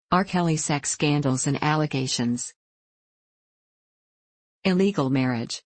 R. Kelly sex scandals and allegations. Illegal marriage.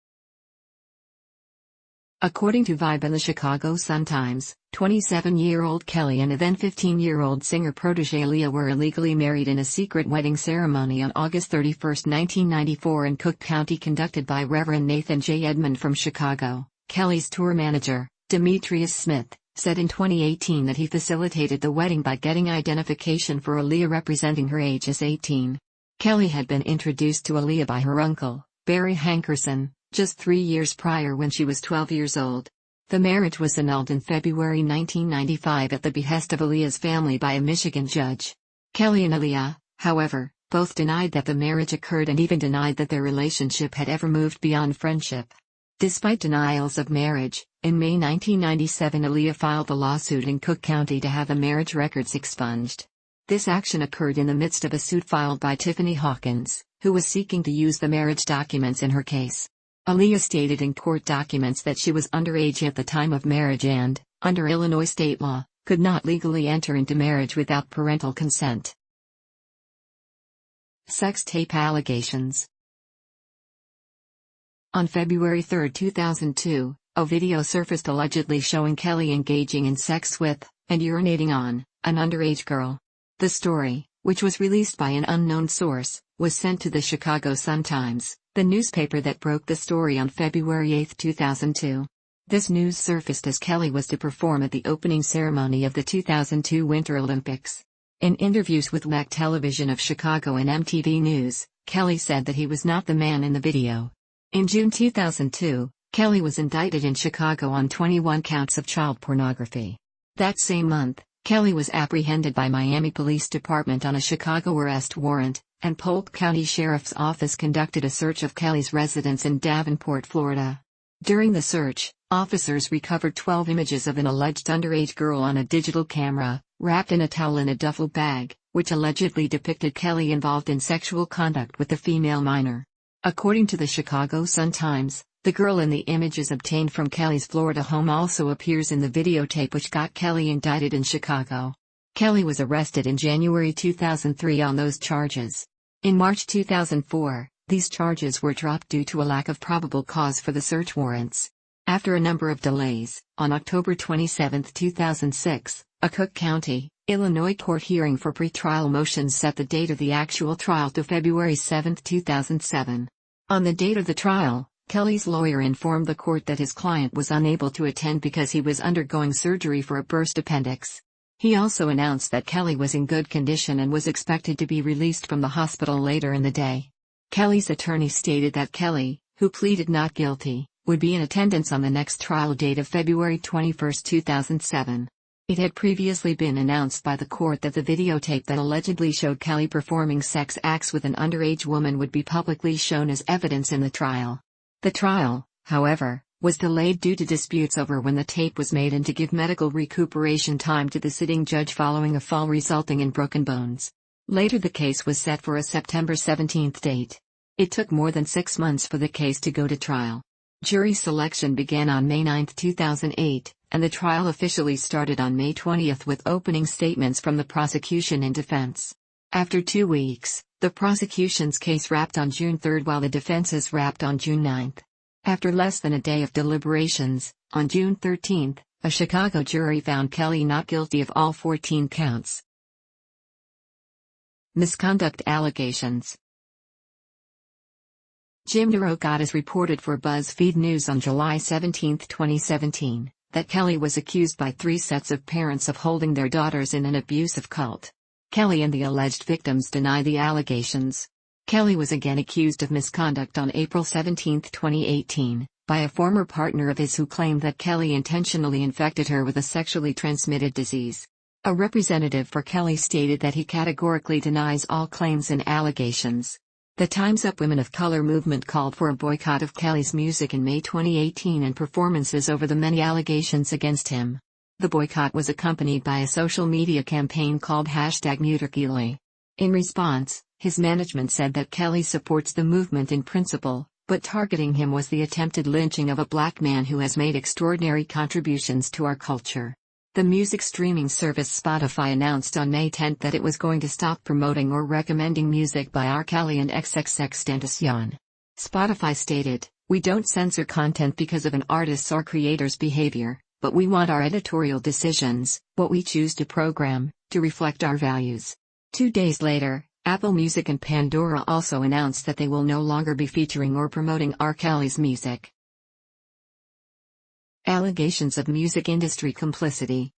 According to Vibe and the Chicago Sun-Times, 27-year-old Kelly and a then 15-year-old singer protege Aaliyah were illegally married in a secret wedding ceremony on August 31, 1994 in Cook County conducted by Reverend Nathan J. Edmond from Chicago. Kelly's tour manager, Demetrius Smith, said in 2018 that he facilitated the wedding by getting identification for Aaliyah representing her age as 18. Kelly had been introduced to Aaliyah by her uncle, Barry Hankerson, just 3 years prior when she was 12 years old. The marriage was annulled in February 1995 at the behest of Aaliyah's family by a Michigan judge. Kelly and Aaliyah, however, both denied that the marriage occurred and even denied that their relationship had ever moved beyond friendship. Despite denials of marriage, in May 1997 Aaliyah filed a lawsuit in Cook County to have the marriage records expunged. This action occurred in the midst of a suit filed by Tiffany Hawkins, who was seeking to use the marriage documents in her case. Aaliyah stated in court documents that she was underage at the time of marriage and, under Illinois state law, could not legally enter into marriage without parental consent. Sex tape allegations. On February 3, 2002, a video surfaced allegedly showing Kelly engaging in sex with, and urinating on, an underage girl. The story, which was released by an unknown source, was sent to the Chicago Sun-Times, the newspaper that broke the story on February 8, 2002. This news surfaced as Kelly was to perform at the opening ceremony of the 2002 Winter Olympics. In interviews with MAC Television of Chicago and MTV News, Kelly said that he was not the man in the video. In June 2002, Kelly was indicted in Chicago on 21 counts of child pornography. That same month, Kelly was apprehended by Miami Police Department on a Chicago arrest warrant, and Polk County Sheriff's Office conducted a search of Kelly's residence in Davenport, Florida. During the search, officers recovered 12 images of an alleged underage girl on a digital camera, wrapped in a towel in a duffel bag, which allegedly depicted Kelly involved in sexual conduct with the female minor. According to the Chicago Sun-Times, the girl in the images obtained from Kelly's Florida home also appears in the videotape which got Kelly indicted in Chicago. Kelly was arrested in January 2003 on those charges. In March 2004, these charges were dropped due to a lack of probable cause for the search warrants. After a number of delays, on October 27, 2006, a Cook County, Illinois court hearing for pretrial motions set the date of the actual trial to February 7, 2007. On the date of the trial, Kelly's lawyer informed the court that his client was unable to attend because he was undergoing surgery for a burst appendix. He also announced that Kelly was in good condition and was expected to be released from the hospital later in the day. Kelly's attorney stated that Kelly, who pleaded not guilty, would be in attendance on the next trial date of February 21, 2007. It had previously been announced by the court that the videotape that allegedly showed Kelly performing sex acts with an underage woman would be publicly shown as evidence in the trial. The trial, however, was delayed due to disputes over when the tape was made and to give medical recuperation time to the sitting judge following a fall resulting in broken bones. Later the case was set for a September 17 date. It took more than 6 months for the case to go to trial. Jury selection began on May 9, 2008, and the trial officially started on May 20 with opening statements from the prosecution and defense. After 2 weeks, the prosecution's case wrapped on June 3 while the defense's wrapped on June 9. After less than a day of deliberations, on June 13, a Chicago jury found Kelly not guilty of all 14 counts. Misconduct allegations. Jim Narogatas reported for BuzzFeed News on July 17, 2017, that Kelly was accused by 3 sets of parents of holding their daughters in an abusive cult. Kelly and the alleged victims deny the allegations. Kelly was again accused of misconduct on April 17, 2018, by a former partner of his who claimed that Kelly intentionally infected her with a sexually transmitted disease. A representative for Kelly stated that he categorically denies all claims and allegations. The Time's Up Women of Color movement called for a boycott of Kelly's music in May 2018 and performances over the many allegations against him. The boycott was accompanied by a social media campaign called #MuterKelly. In response, his management said that Kelly supports the movement in principle, but targeting him was the attempted lynching of a black man who has made extraordinary contributions to our culture. The music streaming service Spotify announced on May 10 that it was going to stop promoting or recommending music by R. Kelly and XXXTentacion. Spotify stated, "We don't censor content because of an artist's or creator's behavior, but we want our editorial decisions, what we choose to program, to reflect our values." 2 days later, Apple Music and Pandora also announced that they will no longer be featuring or promoting R. Kelly's music. Allegations of music industry complicity.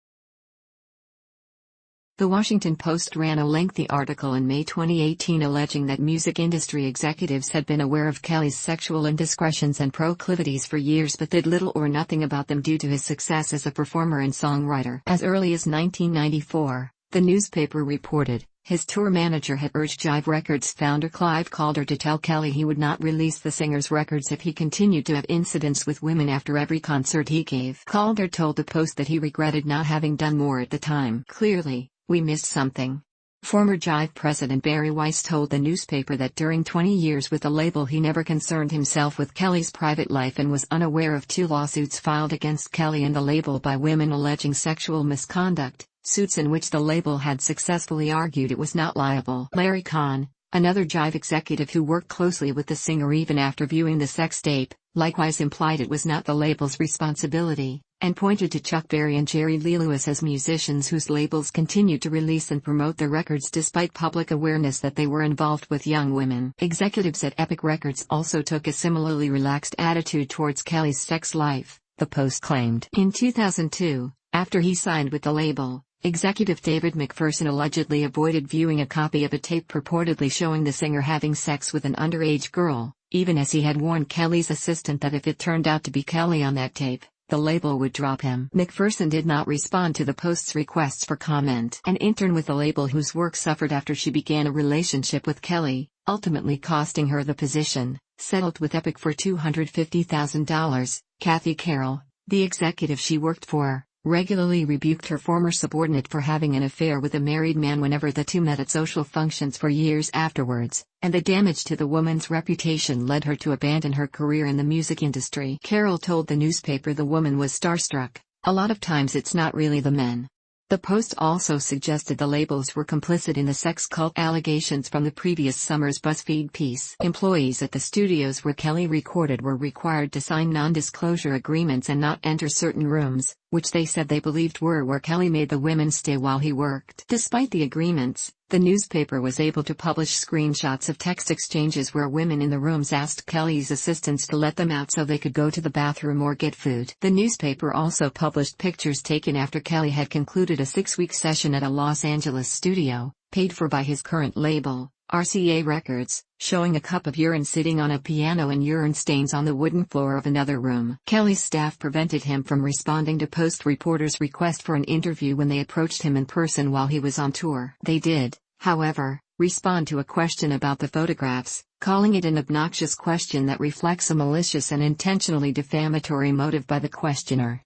The Washington Post ran a lengthy article in May 2018 alleging that music industry executives had been aware of Kelly's sexual indiscretions and proclivities for years but did little or nothing about them due to his success as a performer and songwriter. As early as 1994, the newspaper reported, his tour manager had urged Jive Records founder Clive Calder to tell Kelly he would not release the singer's records if he continued to have incidents with women after every concert he gave. Calder told the Post that he regretted not having done more at the time. "Clearly, we missed something." Former Jive president Barry Weiss told the newspaper that during 20 years with the label he never concerned himself with Kelly's private life and was unaware of 2 lawsuits filed against Kelly and the label by women alleging sexual misconduct, suits in which the label had successfully argued it was not liable. Larry Kahn, another Jive executive who worked closely with the singer even after viewing the sex tape, likewise implied it was not the label's responsibility, and pointed to Chuck Berry and Jerry Lee Lewis as musicians whose labels continued to release and promote their records despite public awareness that they were involved with young women. Executives at Epic Records also took a similarly relaxed attitude towards Kelly's sex life, the Post claimed. In 2002, after he signed with the label, executive David McPherson allegedly avoided viewing a copy of a tape purportedly showing the singer having sex with an underage girl, even as he had warned Kelly's assistant that if it turned out to be Kelly on that tape, the label would drop him. McPherson did not respond to the Post's requests for comment. An intern with the label whose work suffered after she began a relationship with Kelly, ultimately costing her the position, settled with Epic for $250,000. Kathy Carroll, the executive she worked for, regularly rebuked her former subordinate for having an affair with a married man whenever the two met at social functions for years afterwards, and the damage to the woman's reputation led her to abandon her career in the music industry. Carroll told the newspaper the woman was starstruck. "A lot of times it's not really the men." The Post also suggested the labels were complicit in the sex cult allegations from the previous summer's BuzzFeed piece. Employees at the studios where Kelly recorded were required to sign non-disclosure agreements and not enter certain rooms, which they said they believed were where Kelly made the women stay while he worked. Despite the agreements, the newspaper was able to publish screenshots of text exchanges where women in the rooms asked Kelly's assistants to let them out so they could go to the bathroom or get food. The newspaper also published pictures taken after Kelly had concluded a 6-week session at a Los Angeles studio, paid for by his current label, RCA Records, showing a cup of urine sitting on a piano and urine stains on the wooden floor of another room. Kelly's staff prevented him from responding to Post reporters' request for an interview when they approached him in person while he was on tour. They did, however, respond to a question about the photographs, calling it an obnoxious question that reflects a malicious and intentionally defamatory motive by the questioner.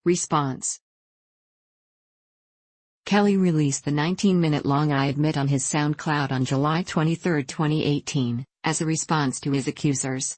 Response. Kelly released the 19-minute-long "I Admit" on his SoundCloud on July 23, 2018, as a response to his accusers.